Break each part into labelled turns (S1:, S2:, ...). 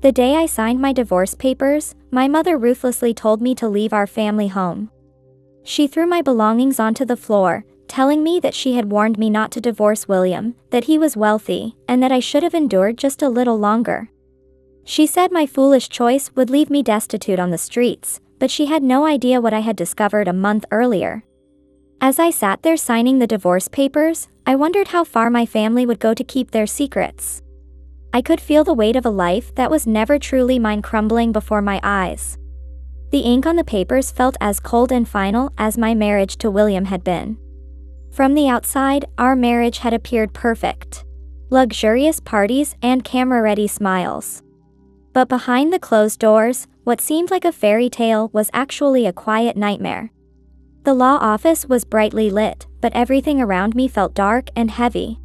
S1: The day I signed my divorce papers, my mother ruthlessly told me to leave our family home. She threw my belongings onto the floor, telling me that she had warned me not to divorce William, that he was wealthy, and that I should have endured just a little longer. She said my foolish choice would leave me destitute on the streets, but she had no idea what I had discovered a month earlier. As I sat there signing the divorce papers, I wondered how far my family would go to keep their secrets. I could feel the weight of a life that was never truly mine crumbling before my eyes. The ink on the papers felt as cold and final as my marriage to William had been. From the outside, our marriage had appeared perfect. Luxurious parties and camera-ready smiles. But behind the closed doors, what seemed like a fairy tale was actually a quiet nightmare. The law office was brightly lit, but everything around me felt dark and heavy.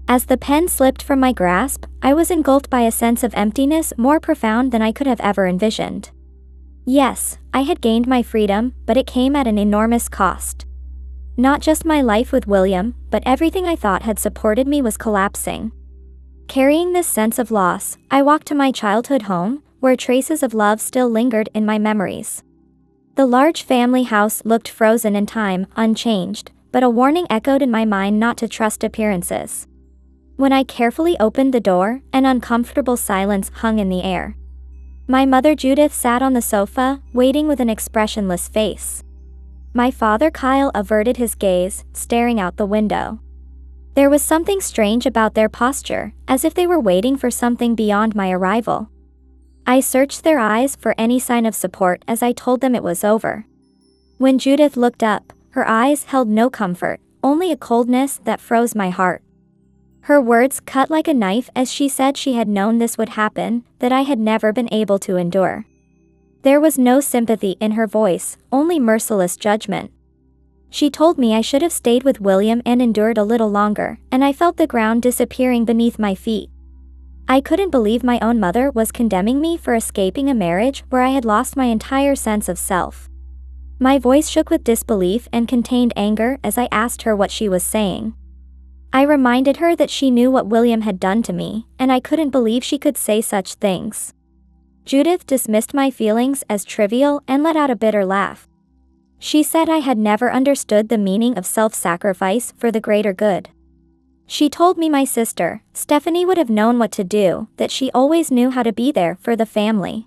S1: As the pen slipped from my grasp, I was engulfed by a sense of emptiness more profound than I could have ever envisioned. Yes, I had gained my freedom, but it came at an enormous cost. Not just my life with William, but everything I thought had supported me was collapsing. Carrying this sense of loss, I walked to my childhood home, where traces of love still lingered in my memories. The large family house looked frozen in time, unchanged, but a warning echoed in my mind not to trust appearances. When I carefully opened the door, an uncomfortable silence hung in the air. My mother Judith sat on the sofa, waiting with an expressionless face. My father Kyle averted his gaze, staring out the window. There was something strange about their posture, as if they were waiting for something beyond my arrival. I searched their eyes for any sign of support as I told them it was over. When Judith looked up, her eyes held no comfort, only a coldness that froze my heart. Her words cut like a knife as she said she had known this would happen, that I had never been able to endure. There was no sympathy in her voice, only merciless judgment. She told me I should have stayed with William and endured a little longer, and I felt the ground disappearing beneath my feet. I couldn't believe my own mother was condemning me for escaping a marriage where I had lost my entire sense of self. My voice shook with disbelief and contained anger as I asked her what she was saying. I reminded her that she knew what William had done to me, and I couldn't believe she could say such things. Judith dismissed my feelings as trivial and let out a bitter laugh. She said I had never understood the meaning of self-sacrifice for the greater good. She told me my sister, Stephanie, would have known what to do, that she always knew how to be there for the family.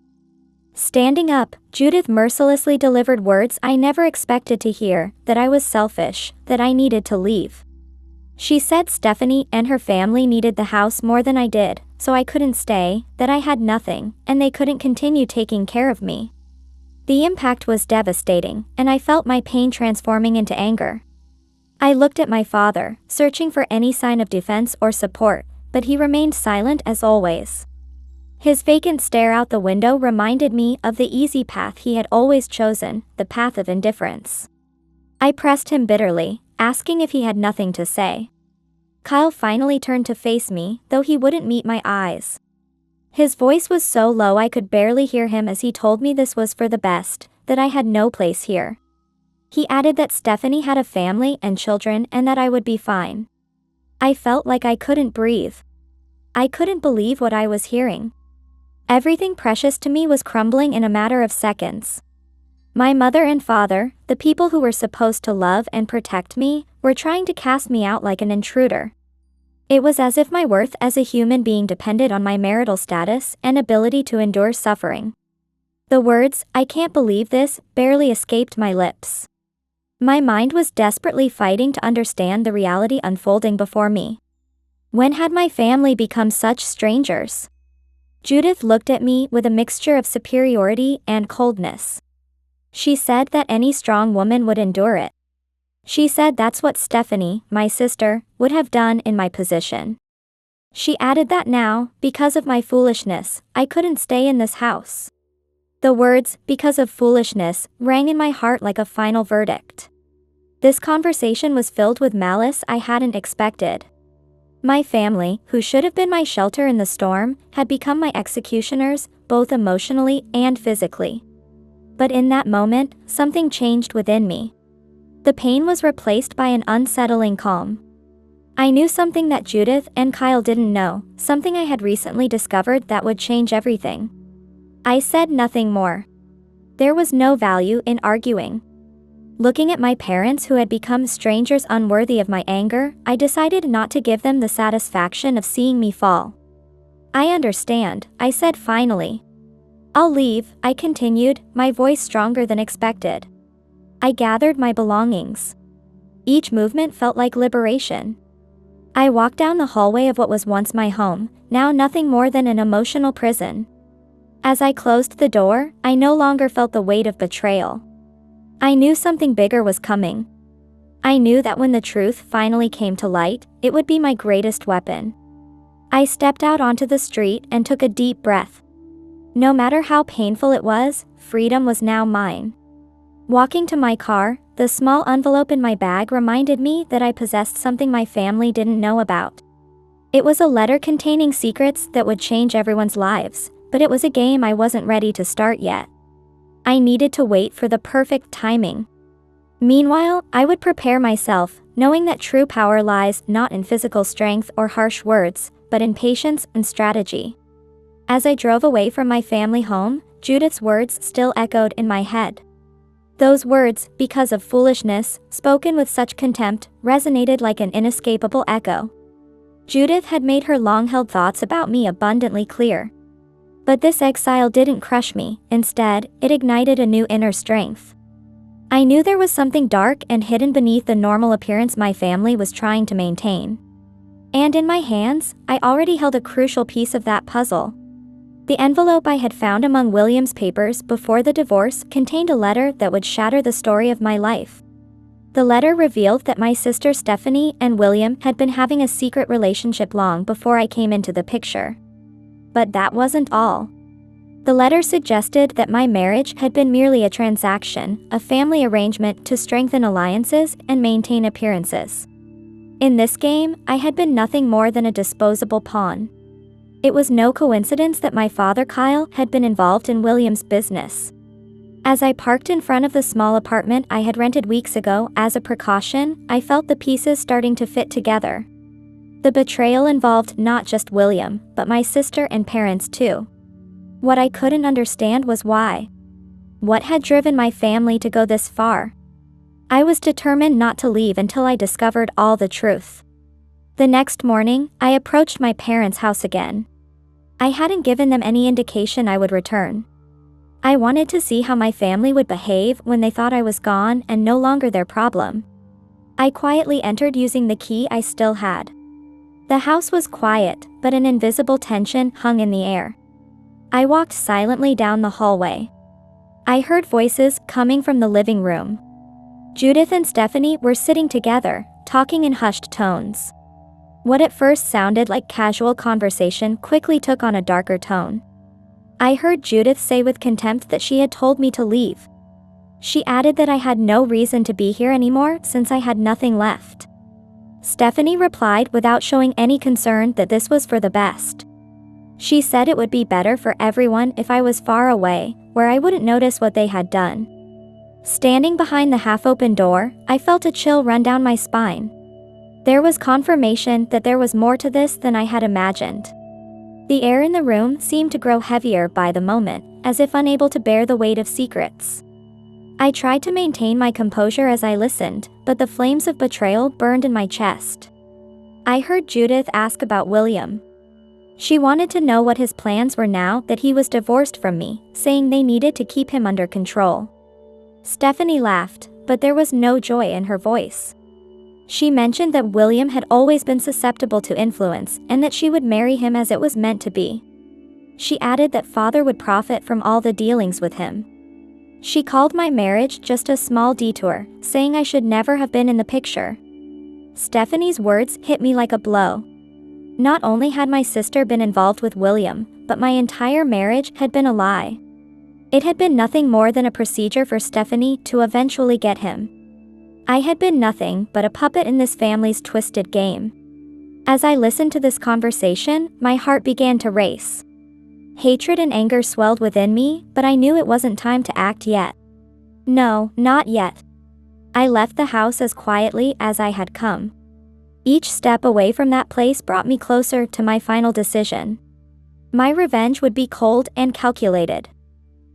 S1: Standing up, Judith mercilessly delivered words I never expected to hear, that I was selfish, that I needed to leave. She said Stephanie and her family needed the house more than I did, so I couldn't stay, that I had nothing, and they couldn't continue taking care of me. The impact was devastating, and I felt my pain transforming into anger. I looked at my father, searching for any sign of defense or support, but he remained silent as always. His vacant stare out the window reminded me of the easy path he had always chosen, the path of indifference. I pressed him bitterly, asking if he had nothing to say. Kyle finally turned to face me, though he wouldn't meet my eyes. His voice was so low I could barely hear him as he told me this was for the best, that I had no place here. He added that Stephanie had a family and children and that I would be fine. I felt like I couldn't breathe. I couldn't believe what I was hearing. Everything precious to me was crumbling in a matter of seconds. My mother and father, the people who were supposed to love and protect me, were trying to cast me out like an intruder. It was as if my worth as a human being depended on my marital status and ability to endure suffering. The words, "I can't believe this," barely escaped my lips. My mind was desperately fighting to understand the reality unfolding before me. When had my family become such strangers? Judith looked at me with a mixture of superiority and coldness. She said that any strong woman would endure it. She said that's what Stephanie, my sister, would have done in my position. She added that now, because of my foolishness, I couldn't stay in this house. The words, "because of foolishness," rang in my heart like a final verdict. This conversation was filled with malice I hadn't expected. My family, who should have been my shelter in the storm, had become my executioners, both emotionally and physically. But in that moment, something changed within me. The pain was replaced by an unsettling calm. I knew something that Judith and Kyle didn't know, something I had recently discovered that would change everything. I said nothing more. There was no value in arguing. Looking at my parents who had become strangers unworthy of my anger, I decided not to give them the satisfaction of seeing me fall. I understand, I said finally. I'll leave, I continued, my voice stronger than expected. I gathered my belongings. Each movement felt like liberation. I walked down the hallway of what was once my home, now nothing more than an emotional prison. As I closed the door, I no longer felt the weight of betrayal. I knew something bigger was coming. I knew that when the truth finally came to light, it would be my greatest weapon. I stepped out onto the street and took a deep breath. No matter how painful it was, freedom was now mine. Walking to my car, the small envelope in my bag reminded me that I possessed something my family didn't know about. It was a letter containing secrets that would change everyone's lives, but it was a game I wasn't ready to start yet. I needed to wait for the perfect timing. Meanwhile, I would prepare myself, knowing that true power lies not in physical strength or harsh words, but in patience and strategy. As I drove away from my family home, Judith's words still echoed in my head. Those words, because of foolishness, spoken with such contempt, resonated like an inescapable echo. Judith had made her long-held thoughts about me abundantly clear. But this exile didn't crush me, instead, it ignited a new inner strength. I knew there was something dark and hidden beneath the normal appearance my family was trying to maintain. And in my hands, I already held a crucial piece of that puzzle. The envelope I had found among William's papers before the divorce contained a letter that would shatter the story of my life. The letter revealed that my sister Stephanie and William had been having a secret relationship long before I came into the picture. But that wasn't all. The letter suggested that my marriage had been merely a transaction, a family arrangement to strengthen alliances and maintain appearances. In this game, I had been nothing more than a disposable pawn. It was no coincidence that my father Kyle had been involved in William's business. As I parked in front of the small apartment I had rented weeks ago as a precaution, I felt the pieces starting to fit together. The betrayal involved not just William, but my sister and parents too. What I couldn't understand was why. What had driven my family to go this far? I was determined not to leave until I discovered all the truth. The next morning, I approached my parents' house again. I hadn't given them any indication I would return. I wanted to see how my family would behave when they thought I was gone and no longer their problem. I quietly entered using the key I still had. The house was quiet, but an invisible tension hung in the air. I walked silently down the hallway. I heard voices coming from the living room. Judith and Stephanie were sitting together, talking in hushed tones. What at first sounded like casual conversation quickly took on a darker tone. I heard Judith say with contempt that she had told me to leave. She added that I had no reason to be here anymore since I had nothing left. Stephanie replied without showing any concern that this was for the best. She said it would be better for everyone if I was far away, where I wouldn't notice what they had done. Standing behind the half-open door, I felt a chill run down my spine. There was confirmation that there was more to this than I had imagined. The air in the room seemed to grow heavier by the moment, as if unable to bear the weight of secrets. I tried to maintain my composure as I listened, but the flames of betrayal burned in my chest. I heard Judith ask about William. She wanted to know what his plans were now that he was divorced from me, saying they needed to keep him under control. Stephanie laughed, but there was no joy in her voice. She mentioned that William had always been susceptible to influence and that she would marry him as it was meant to be. She added that father would profit from all the dealings with him. She called my marriage just a small detour, saying I should never have been in the picture. Stephanie's words hit me like a blow. Not only had my sister been involved with William, but my entire marriage had been a lie. It had been nothing more than a procedure for Stephanie to eventually get him. I had been nothing but a puppet in this family's twisted game. As I listened to this conversation, my heart began to race. Hatred and anger swelled within me, but I knew it wasn't time to act yet. No, not yet. I left the house as quietly as I had come. Each step away from that place brought me closer to my final decision. My revenge would be cold and calculated.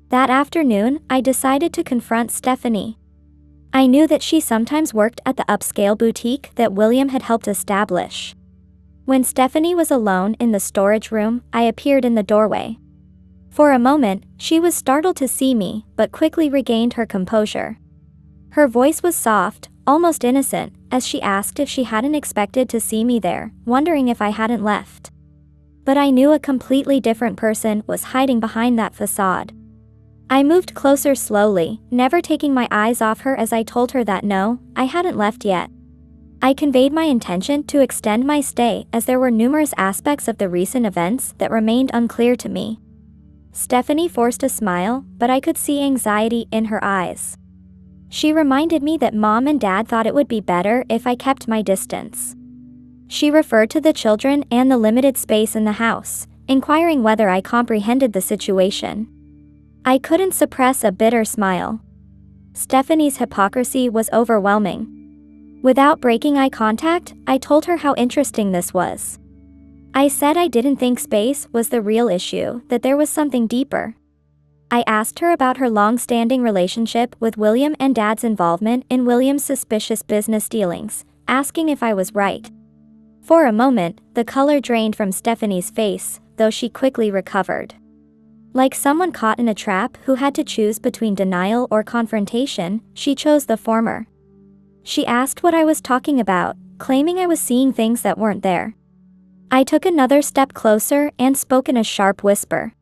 S1: That afternoon, I decided to confront Stephanie. I knew that she sometimes worked at the upscale boutique that William had helped establish. When Stephanie was alone in the storage room, I appeared in the doorway. For a moment, she was startled to see me, but quickly regained her composure. Her voice was soft, almost innocent, as she asked if she hadn't expected to see me there, wondering if I hadn't left. But I knew a completely different person was hiding behind that facade. I moved closer slowly, never taking my eyes off her as I told her that no, I hadn't left yet. I conveyed my intention to extend my stay as there were numerous aspects of the recent events that remained unclear to me. Stephanie forced a smile, but I could see anxiety in her eyes. She reminded me that Mom and Dad thought it would be better if I kept my distance. She referred to the children and the limited space in the house, inquiring whether I comprehended the situation. I couldn't suppress a bitter smile. Stephanie's hypocrisy was overwhelming. Without breaking eye contact, I told her how interesting this was. I said I didn't think space was the real issue, that there was something deeper. I asked her about her long-standing relationship with William and Dad's involvement in William's suspicious business dealings, asking if I was right. For a moment, the color drained from Stephanie's face, though she quickly recovered. Like someone caught in a trap who had to choose between denial or confrontation, she chose the former. She asked what I was talking about, claiming I was seeing things that weren't there. I took another step closer and spoke in a sharp whisper.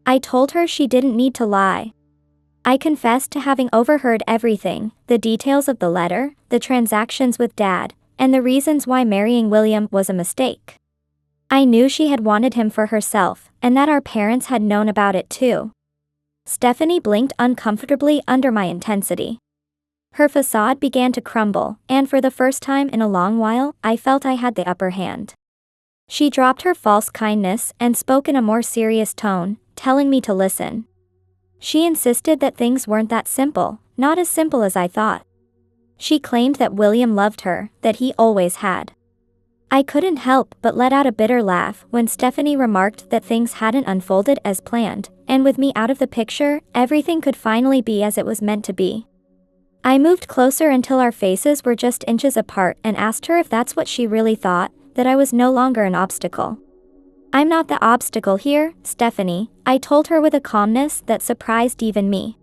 S1: I told her she didn't need to lie. I confessed to having overheard everything, the details of the letter, the transactions with Dad, and the reasons why marrying William was a mistake. I knew she had wanted him for herself, and that our parents had known about it too. Stephanie blinked uncomfortably under my intensity. Her facade began to crumble, and for the first time in a long while, I felt I had the upper hand. She dropped her false kindness and spoke in a more serious tone, telling me to listen. She insisted that things weren't that simple, not as simple as I thought. She claimed that William loved her, that he always had. I couldn't help but let out a bitter laugh when Stephanie remarked that things hadn't unfolded as planned, and with me out of the picture, everything could finally be as it was meant to be. I moved closer until our faces were just inches apart and asked her if that's what she really thought, that I was no longer an obstacle. I'm not the obstacle here, Stephanie, I told her with a calmness that surprised even me.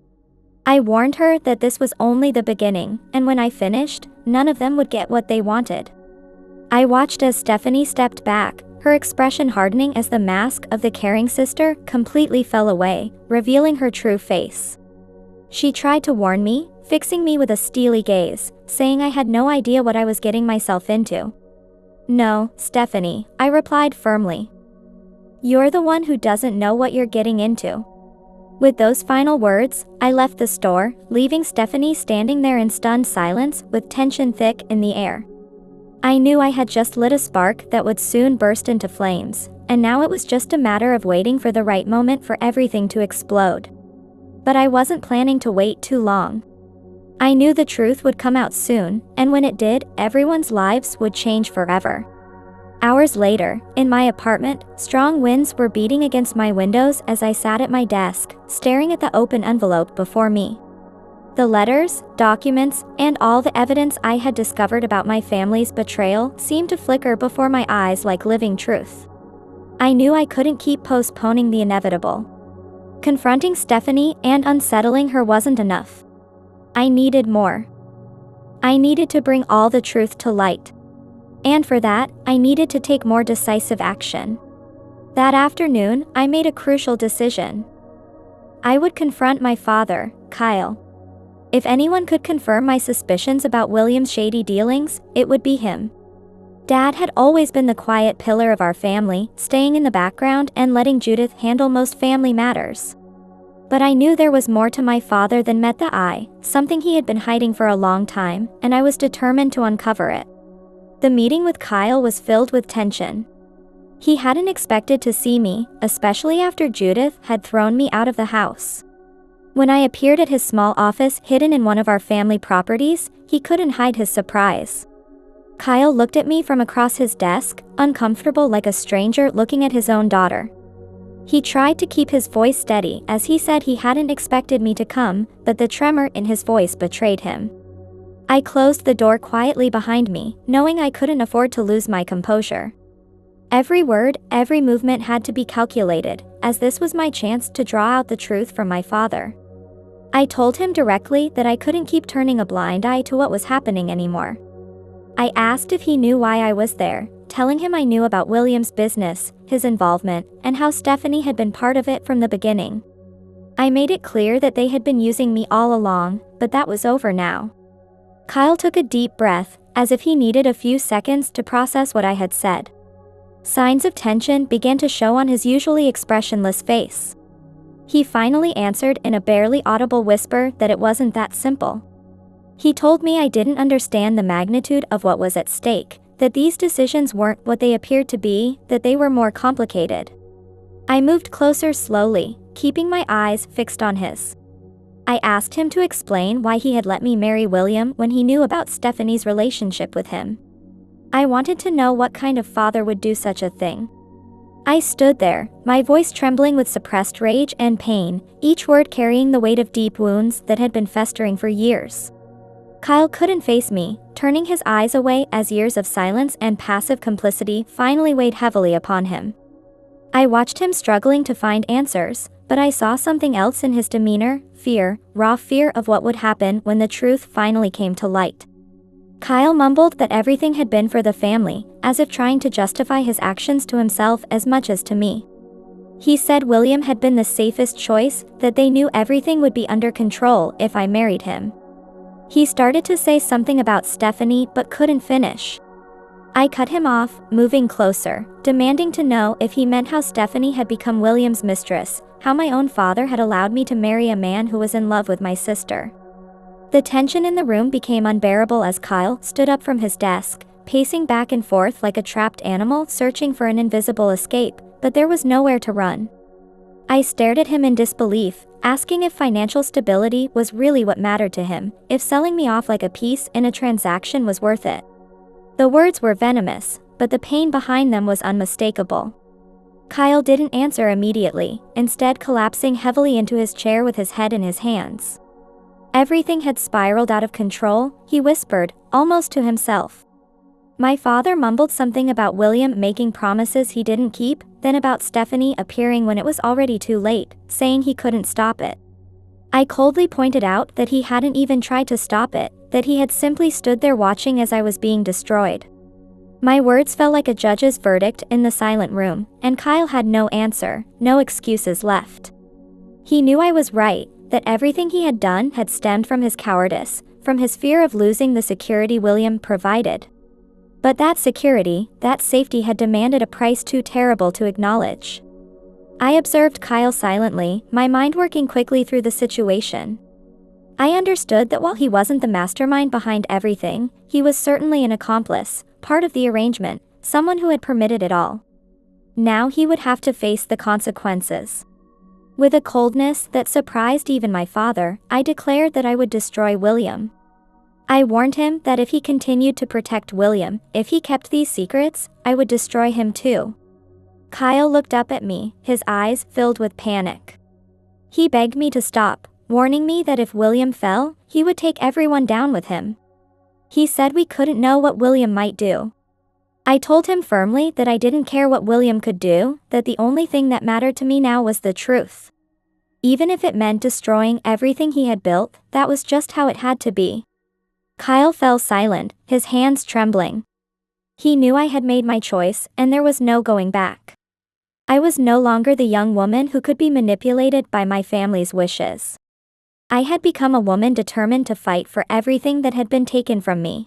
S1: I warned her that this was only the beginning, and when I finished, none of them would get what they wanted. I watched as Stephanie stepped back, her expression hardening as the mask of the caring sister completely fell away, revealing her true face. She tried to warn me, fixing me with a steely gaze, saying I had no idea what I was getting myself into. No, Stephanie, I replied firmly. You're the one who doesn't know what you're getting into. With those final words, I left the store, leaving Stephanie standing there in stunned silence with tension thick in the air. I knew I had just lit a spark that would soon burst into flames, and now it was just a matter of waiting for the right moment for everything to explode. But I wasn't planning to wait too long. I knew the truth would come out soon, and when it did, everyone's lives would change forever. Hours later, in my apartment, strong winds were beating against my windows as I sat at my desk, staring at the open envelope before me. The letters, documents, and all the evidence I had discovered about my family's betrayal seemed to flicker before my eyes like living truth. I knew I couldn't keep postponing the inevitable. Confronting Stephanie and unsettling her wasn't enough. I needed more. I needed to bring all the truth to light. And for that, I needed to take more decisive action. That afternoon, I made a crucial decision. I would confront my father, Kyle. If anyone could confirm my suspicions about William's shady dealings, it would be him. Dad had always been the quiet pillar of our family, staying in the background and letting Judith handle most family matters. But I knew there was more to my father than met the eye, something he had been hiding for a long time, and I was determined to uncover it. The meeting with Kyle was filled with tension. He hadn't expected to see me, especially after Judith had thrown me out of the house. When I appeared at his small office hidden in one of our family properties, he couldn't hide his surprise. Kyle looked at me from across his desk, uncomfortable like a stranger looking at his own daughter. He tried to keep his voice steady as he said he hadn't expected me to come, but the tremor in his voice betrayed him. I closed the door quietly behind me, knowing I couldn't afford to lose my composure. Every word, every movement had to be calculated, as this was my chance to draw out the truth from my father. I told him directly that I couldn't keep turning a blind eye to what was happening anymore. I asked if he knew why I was there, telling him I knew about William's business, his involvement, and how Stephanie had been part of it from the beginning. I made it clear that they had been using me all along, but that was over now. Kyle took a deep breath, as if he needed a few seconds to process what I had said. Signs of tension began to show on his usually expressionless face. He finally answered in a barely audible whisper that it wasn't that simple. He told me I didn't understand the magnitude of what was at stake, that these decisions weren't what they appeared to be, that they were more complicated. I moved closer slowly, keeping my eyes fixed on his. I asked him to explain why he had let me marry William when he knew about Stephanie's relationship with him. I wanted to know what kind of father would do such a thing. I stood there, my voice trembling with suppressed rage and pain, each word carrying the weight of deep wounds that had been festering for years. Kyle couldn't face me, turning his eyes away as years of silence and passive complicity finally weighed heavily upon him. I watched him struggling to find answers, but I saw something else in his demeanor, fear, raw fear of what would happen when the truth finally came to light. Kyle mumbled that everything had been for the family, as if trying to justify his actions to himself as much as to me. He said William had been the safest choice, that they knew everything would be under control if I married him. He started to say something about Stephanie but couldn't finish. I cut him off, moving closer, demanding to know if he meant how Stephanie had become William's mistress, how my own father had allowed me to marry a man who was in love with my sister. The tension in the room became unbearable as Kyle stood up from his desk, pacing back and forth like a trapped animal searching for an invisible escape, but there was nowhere to run. I stared at him in disbelief, asking if financial stability was really what mattered to him, if selling me off like a piece in a transaction was worth it. The words were venomous, but the pain behind them was unmistakable. Kyle didn't answer immediately, instead collapsing heavily into his chair with his head in his hands. Everything had spiraled out of control, he whispered, almost to himself. My father mumbled something about William making promises he didn't keep, then about Stephanie appearing when it was already too late, saying he couldn't stop it. I coldly pointed out that he hadn't even tried to stop it, that he had simply stood there watching as I was being destroyed. My words fell like a judge's verdict in the silent room, and Kyle had no answer, no excuses left. He knew I was right, that everything he had done had stemmed from his cowardice, from his fear of losing the security William provided. But that security, that safety had demanded a price too terrible to acknowledge. I observed Kyle silently, my mind working quickly through the situation. I understood that while he wasn't the mastermind behind everything, he was certainly an accomplice, part of the arrangement, someone who had permitted it all. Now he would have to face the consequences. With a coldness that surprised even my father, I declared that I would destroy William. I warned him that if he continued to protect William, if he kept these secrets, I would destroy him too. Kyle looked up at me, his eyes filled with panic. He begged me to stop, warning me that if William fell, he would take everyone down with him. He said we couldn't know what William might do. I told him firmly that I didn't care what William could do, that the only thing that mattered to me now was the truth. Even if it meant destroying everything he had built, that was just how it had to be. Kyle fell silent, his hands trembling. He knew I had made my choice, and there was no going back. I was no longer the young woman who could be manipulated by my family's wishes. I had become a woman determined to fight for everything that had been taken from me.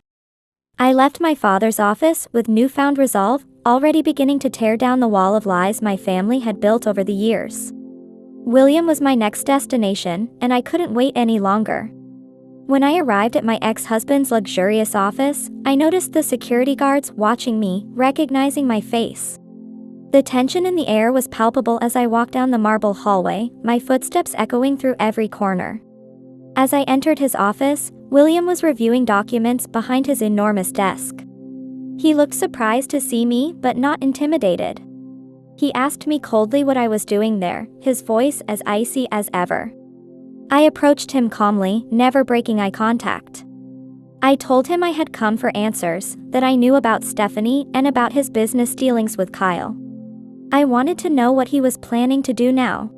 S1: I left my father's office with newfound resolve, already beginning to tear down the wall of lies my family had built over the years. William was my next destination, and I couldn't wait any longer. When I arrived at my ex-husband's luxurious office, I noticed the security guards watching me, recognizing my face. The tension in the air was palpable as I walked down the marble hallway, my footsteps echoing through every corner. As I entered his office, William was reviewing documents behind his enormous desk. He looked surprised to see me, but not intimidated. He asked me coldly what I was doing there, his voice as icy as ever. I approached him calmly, never breaking eye contact. I told him I had come for answers, that I knew about Stephanie and about his business dealings with Kyle. I wanted to know what he was planning to do now.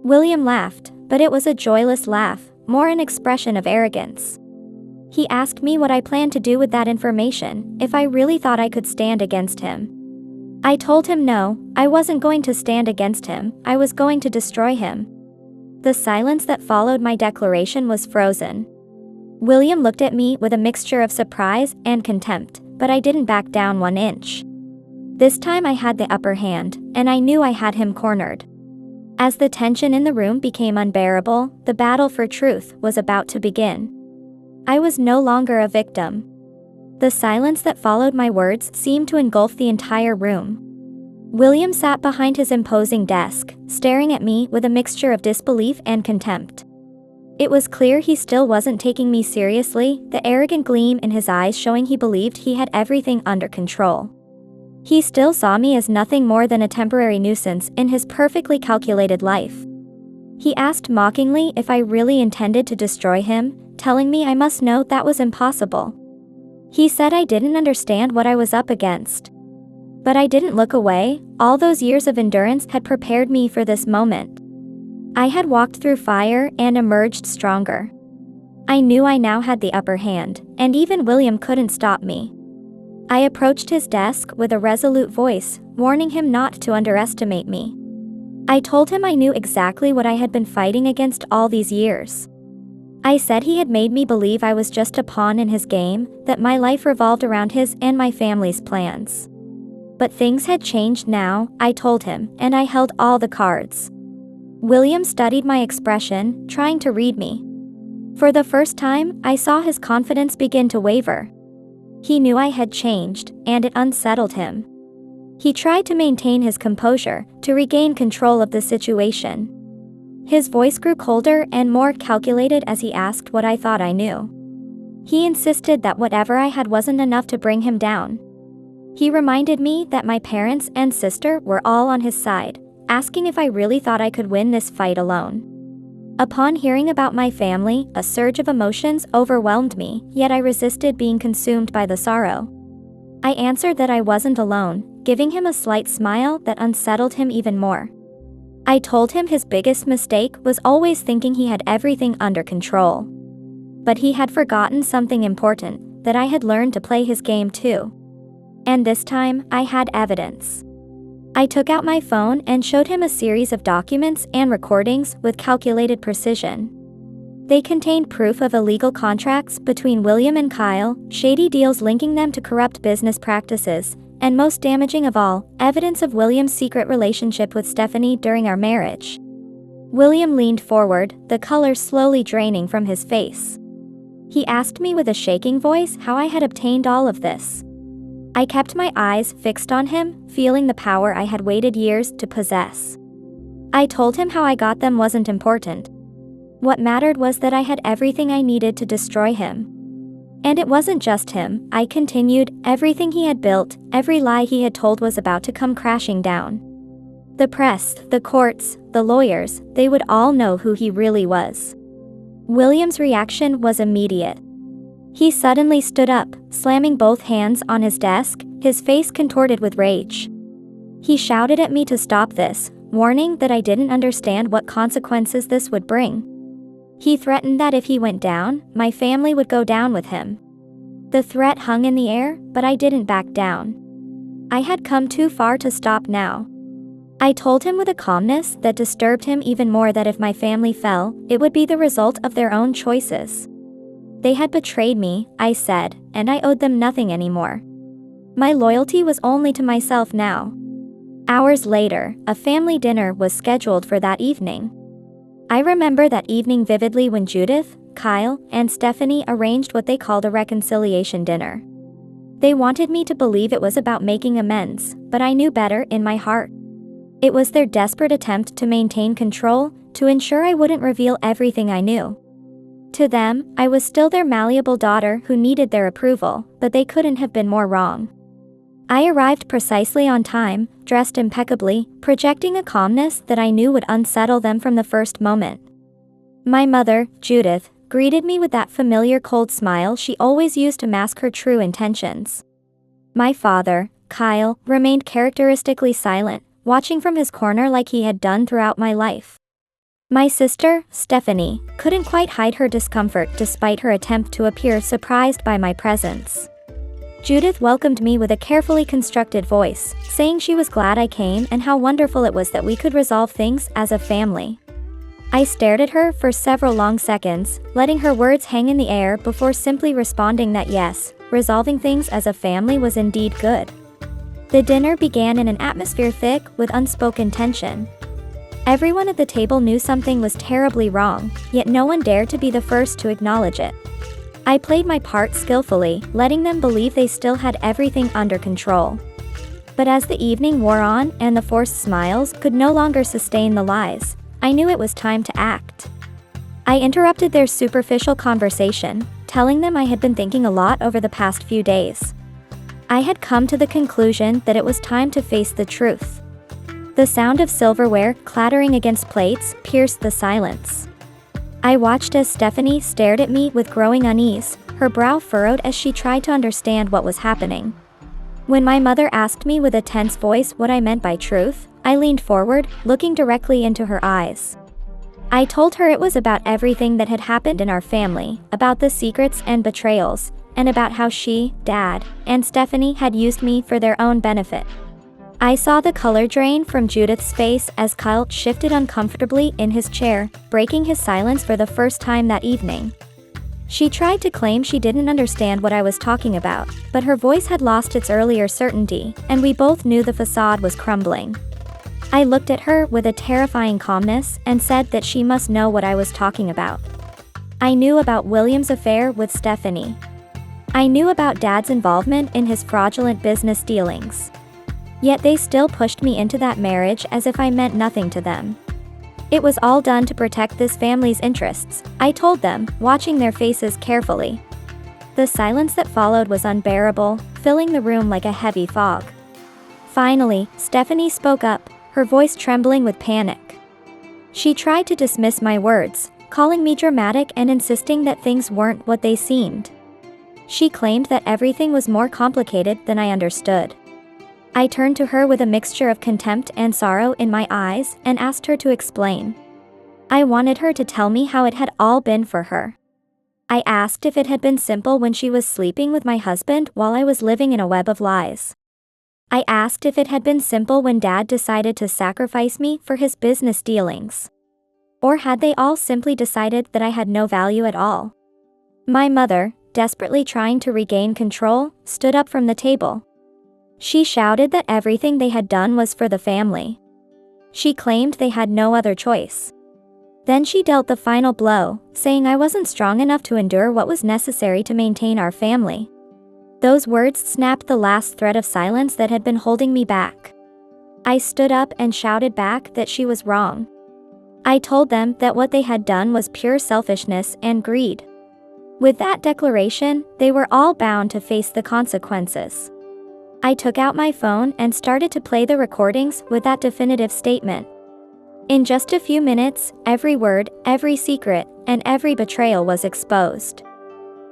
S1: William laughed, but it was a joyless laugh, more an expression of arrogance. He asked me what I planned to do with that information, if I really thought I could stand against him. I told him no, I wasn't going to stand against him, I was going to destroy him. The silence that followed my declaration was frozen. William looked at me with a mixture of surprise and contempt, but I didn't back down 1 inch. This time I had the upper hand, and I knew I had him cornered. As the tension in the room became unbearable, the battle for truth was about to begin. I was no longer a victim. The silence that followed my words seemed to engulf the entire room. William sat behind his imposing desk, staring at me with a mixture of disbelief and contempt. It was clear he still wasn't taking me seriously, the arrogant gleam in his eyes showing he believed he had everything under control. He still saw me as nothing more than a temporary nuisance in his perfectly calculated life. He asked mockingly if I really intended to destroy him, telling me I must know that was impossible. He said I didn't understand what I was up against. But I didn't look away, all those years of endurance had prepared me for this moment. I had walked through fire and emerged stronger. I knew I now had the upper hand, and even William couldn't stop me. I approached his desk with a resolute voice, warning him not to underestimate me. I told him I knew exactly what I had been fighting against all these years. I said he had made me believe I was just a pawn in his game, that my life revolved around his and my family's plans. But things had changed now, I told him, and I held all the cards. William studied my expression, trying to read me. For the first time, I saw his confidence begin to waver. He knew I had changed, and it unsettled him. He tried to maintain his composure, to regain control of the situation. His voice grew colder and more calculated as he asked what I thought I knew. He insisted that whatever I had wasn't enough to bring him down. He reminded me that my parents and sister were all on his side, asking if I really thought I could win this fight alone. Upon hearing about my family, a surge of emotions overwhelmed me, yet I resisted being consumed by the sorrow. I answered that I wasn't alone, giving him a slight smile that unsettled him even more. I told him his biggest mistake was always thinking he had everything under control. But he had forgotten something important, that I had learned to play his game too. And this time, I had evidence. I took out my phone and showed him a series of documents and recordings with calculated precision. They contained proof of illegal contracts between William and Kyle, shady deals linking them to corrupt business practices, and most damaging of all, evidence of William's secret relationship with Stephanie during our marriage. William leaned forward, the color slowly draining from his face. He asked me with a shaking voice how I had obtained all of this. I kept my eyes fixed on him, feeling the power I had waited years to possess. I told him how I got them wasn't important. What mattered was that I had everything I needed to destroy him. And it wasn't just him, I continued, everything he had built, every lie he had told was about to come crashing down. The press, the courts, the lawyers, they would all know who he really was. William's reaction was immediate. He suddenly stood up, slamming both hands on his desk, his face contorted with rage. He shouted at me to stop this, warning that I didn't understand what consequences this would bring. He threatened that if he went down, my family would go down with him. The threat hung in the air, but I didn't back down. I had come too far to stop now. I told him with a calmness that disturbed him even more that if my family fell, it would be the result of their own choices. They had betrayed me, I said, and I owed them nothing anymore. My loyalty was only to myself now. Hours later, a family dinner was scheduled for that evening. I remember that evening vividly when Judith, Kyle, and Stephanie arranged what they called a reconciliation dinner. They wanted me to believe it was about making amends, but I knew better in my heart. It was their desperate attempt to maintain control, to ensure I wouldn't reveal everything I knew. To them, I was still their malleable daughter who needed their approval, but they couldn't have been more wrong. I arrived precisely on time, dressed impeccably, projecting a calmness that I knew would unsettle them from the first moment. My mother, Judith, greeted me with that familiar cold smile she always used to mask her true intentions. My father, Kyle, remained characteristically silent, watching from his corner like he had done throughout my life. My sister, Stephanie, couldn't quite hide her discomfort despite her attempt to appear surprised by my presence. Judith welcomed me with a carefully constructed voice, saying she was glad I came and how wonderful it was that we could resolve things as a family. I stared at her for several long seconds, letting her words hang in the air before simply responding that yes, resolving things as a family was indeed good. The dinner began in an atmosphere thick with unspoken tension. Everyone at the table knew something was terribly wrong, yet no one dared to be the first to acknowledge it. I played my part skillfully, letting them believe they still had everything under control. But as the evening wore on and the forced smiles could no longer sustain the lies, I knew it was time to act. I interrupted their superficial conversation, telling them I had been thinking a lot over the past few days. I had come to the conclusion that it was time to face the truth. The sound of silverware clattering against plates pierced the silence. I watched as Stephanie stared at me with growing unease, her brow furrowed as she tried to understand what was happening. When my mother asked me with a tense voice what I meant by truth, I leaned forward, looking directly into her eyes. I told her it was about everything that had happened in our family, about the secrets and betrayals, and about how she, Dad, and Stephanie had used me for their own benefit. I saw the color drain from Judith's face as Kyle shifted uncomfortably in his chair, breaking his silence for the first time that evening. She tried to claim she didn't understand what I was talking about, but her voice had lost its earlier certainty, and we both knew the facade was crumbling. I looked at her with a terrifying calmness and said that she must know what I was talking about. I knew about William's affair with Stephanie. I knew about Dad's involvement in his fraudulent business dealings. Yet they still pushed me into that marriage as if I meant nothing to them. It was all done to protect this family's interests, I told them, watching their faces carefully. The silence that followed was unbearable, filling the room like a heavy fog. Finally, Stephanie spoke up, her voice trembling with panic. She tried to dismiss my words, calling me dramatic and insisting that things weren't what they seemed. She claimed that everything was more complicated than I understood. I turned to her with a mixture of contempt and sorrow in my eyes and asked her to explain. I wanted her to tell me how it had all been for her. I asked if it had been simple when she was sleeping with my husband while I was living in a web of lies. I asked if it had been simple when Dad decided to sacrifice me for his business dealings. Or had they all simply decided that I had no value at all? My mother, desperately trying to regain control, stood up from the table. She shouted that everything they had done was for the family. She claimed they had no other choice. Then she dealt the final blow, saying I wasn't strong enough to endure what was necessary to maintain our family. Those words snapped the last thread of silence that had been holding me back. I stood up and shouted back that she was wrong. I told them that what they had done was pure selfishness and greed. With that declaration, they were all bound to face the consequences. I took out my phone and started to play the recordings with that definitive statement. In just a few minutes, every word, every secret, and every betrayal was exposed.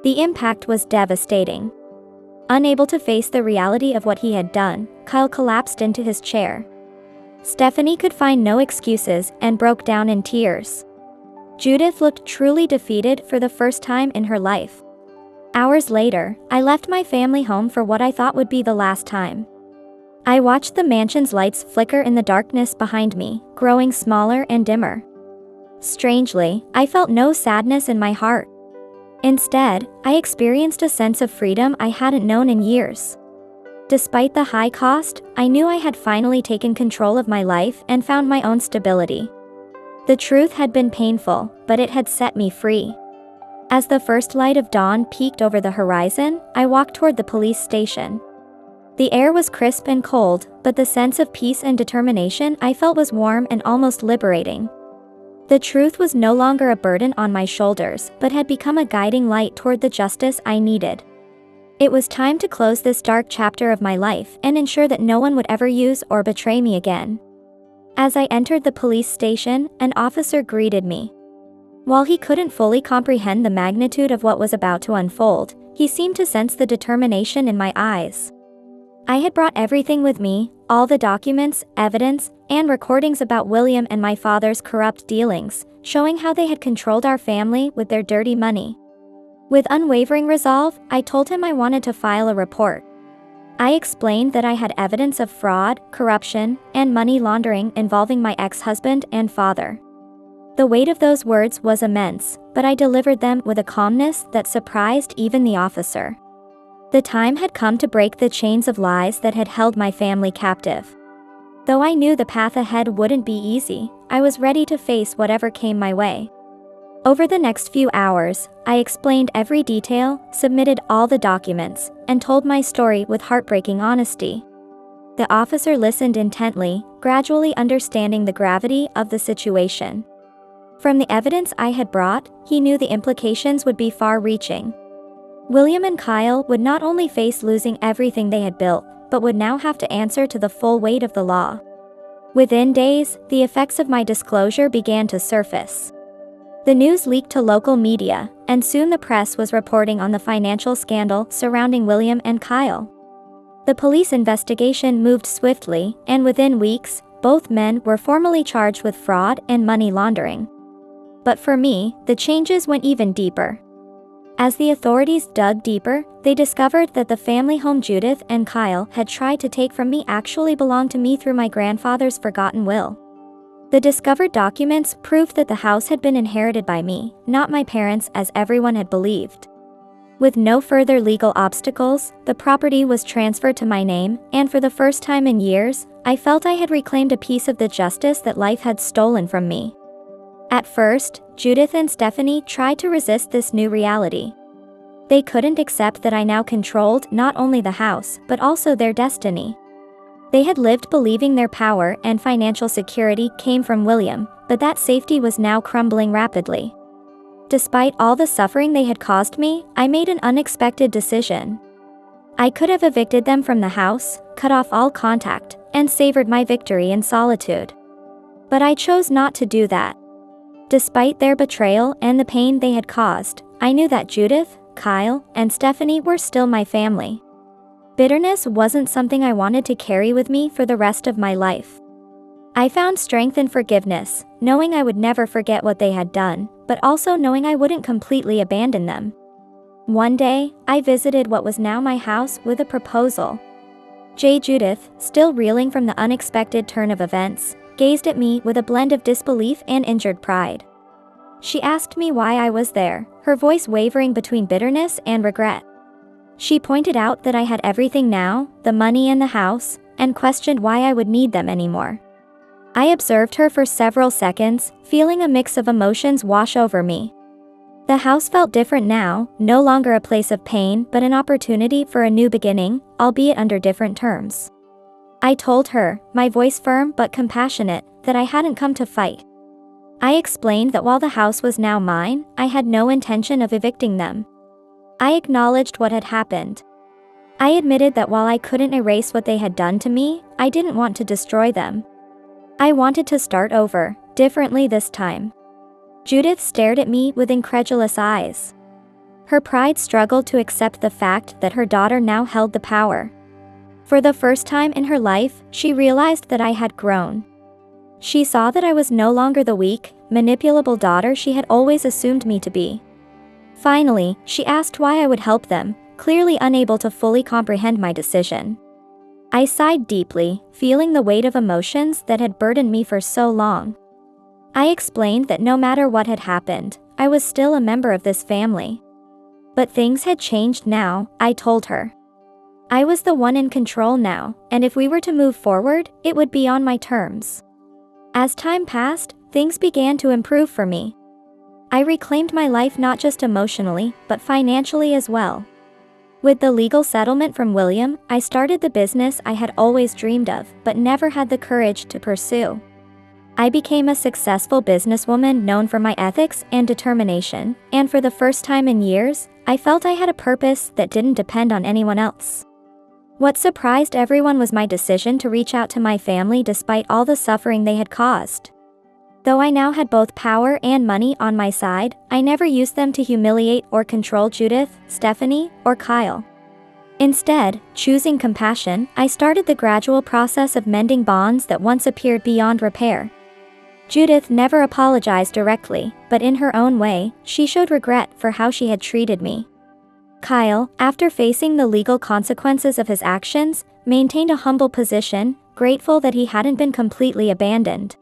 S1: The impact was devastating. Unable to face the reality of what he had done, Kyle collapsed into his chair. Stephanie could find no excuses and broke down in tears. Judith looked truly defeated for the first time in her life. Hours later, I left my family home for what I thought would be the last time. I watched the mansion's lights flicker in the darkness behind me, growing smaller and dimmer. Strangely, I felt no sadness in my heart. Instead, I experienced a sense of freedom I hadn't known in years. Despite the high cost, I knew I had finally taken control of my life and found my own stability. The truth had been painful, but it had set me free. As the first light of dawn peeked over the horizon, I walked toward the police station. The air was crisp and cold, but the sense of peace and determination I felt was warm and almost liberating. The truth was no longer a burden on my shoulders, but had become a guiding light toward the justice I needed. It was time to close this dark chapter of my life and ensure that no one would ever use or betray me again. As I entered the police station, an officer greeted me. While he couldn't fully comprehend the magnitude of what was about to unfold, he seemed to sense the determination in my eyes. I had brought everything with me, all the documents, evidence, and recordings about William and my father's corrupt dealings, showing how they had controlled our family with their dirty money. With unwavering resolve, I told him I wanted to file a report. I explained that I had evidence of fraud, corruption, and money laundering involving my ex-husband and father. The weight of those words was immense, but I delivered them with a calmness that surprised even the officer. The time had come to break the chains of lies that had held my family captive. Though I knew the path ahead wouldn't be easy, I was ready to face whatever came my way. Over the next few hours, I explained every detail, submitted all the documents, and told my story with heartbreaking honesty. The officer listened intently, gradually understanding the gravity of the situation. From the evidence I had brought, he knew the implications would be far-reaching. William and Kyle would not only face losing everything they had built, but would now have to answer to the full weight of the law. Within days, the effects of my disclosure began to surface. The news leaked to local media, and soon the press was reporting on the financial scandal surrounding William and Kyle. The police investigation moved swiftly, and within weeks, both men were formally charged with fraud and money laundering. But for me, the changes went even deeper. As the authorities dug deeper, they discovered that the family home Judith and Kyle had tried to take from me actually belonged to me through my grandfather's forgotten will. The discovered documents proved that the house had been inherited by me, not my parents as everyone had believed. With no further legal obstacles, the property was transferred to my name, and for the first time in years, I felt I had reclaimed a piece of the justice that life had stolen from me. At first, Judith and Stephanie tried to resist this new reality. They couldn't accept that I now controlled not only the house, but also their destiny. They had lived believing their power and financial security came from William, but that safety was now crumbling rapidly. Despite all the suffering they had caused me, I made an unexpected decision. I could have evicted them from the house, cut off all contact, and savored my victory in solitude. But I chose not to do that. Despite their betrayal and the pain they had caused, I knew that Judith, Kyle, and Stephanie were still my family. Bitterness wasn't something I wanted to carry with me for the rest of my life. I found strength in forgiveness, knowing I would never forget what they had done, but also knowing I wouldn't completely abandon them. One day, I visited what was now my house with a proposal. Judith, still reeling from the unexpected turn of events, gazed at me with a blend of disbelief and injured pride. She asked me why I was there, her voice wavering between bitterness and regret. She pointed out that I had everything now, the money and the house, and questioned why I would need them anymore. I observed her for several seconds, feeling a mix of emotions wash over me. The house felt different now, no longer a place of pain but an opportunity for a new beginning, albeit under different terms. I told her, my voice firm but compassionate, that I hadn't come to fight. I explained that while the house was now mine, I had no intention of evicting them. I acknowledged what had happened. I admitted that while I couldn't erase what they had done to me, I didn't want to destroy them. I wanted to start over, differently this time. Judith stared at me with incredulous eyes. Her pride struggled to accept the fact that her daughter now held the power. For the first time in her life, she realized that I had grown. She saw that I was no longer the weak, manipulable daughter she had always assumed me to be. Finally, she asked why I would help them, clearly unable to fully comprehend my decision. I sighed deeply, feeling the weight of emotions that had burdened me for so long. I explained that no matter what had happened, I was still a member of this family. But things had changed now, I told her. I was the one in control now, and if we were to move forward, it would be on my terms. As time passed, things began to improve for me. I reclaimed my life not just emotionally, but financially as well. With the legal settlement from William, I started the business I had always dreamed of, but never had the courage to pursue. I became a successful businesswoman known for my ethics and determination, and for the first time in years, I felt I had a purpose that didn't depend on anyone else. What surprised everyone was my decision to reach out to my family despite all the suffering they had caused. Though I now had both power and money on my side, I never used them to humiliate or control Judith, Stephanie, or Kyle. Instead, choosing compassion, I started the gradual process of mending bonds that once appeared beyond repair. Judith never apologized directly, but in her own way, she showed regret for how she had treated me. Kyle, after facing the legal consequences of his actions, maintained a humble position, grateful that he hadn't been completely abandoned.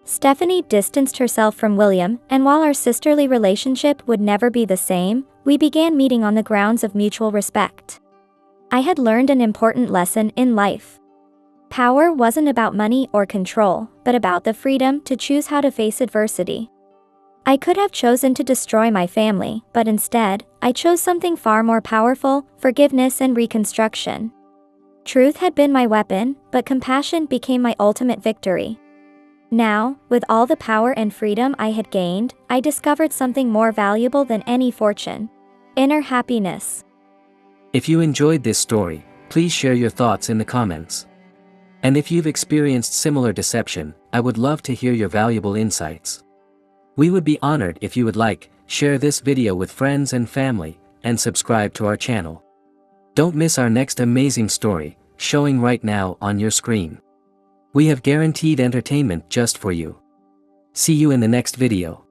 S1: Stephanie distanced herself from William, and while our sisterly relationship would never be the same, we began meeting on the grounds of mutual respect. I had learned an important lesson in life. Power wasn't about money or control, but about the freedom to choose how to face adversity. I could have chosen to destroy my family, but instead, I chose something far more powerful: forgiveness and reconstruction. Truth had been my weapon, but compassion became my ultimate victory. Now, with all the power and freedom I had gained, I discovered something more valuable than any fortune: inner happiness.
S2: If you enjoyed this story, please share your thoughts in the comments. And if you've experienced similar deception, I would love to hear your valuable insights. We would be honored if you would like, share this video with friends and family, and subscribe to our channel. Don't miss our next amazing story, showing right now on your screen. We have guaranteed entertainment just for you. See you in the next video.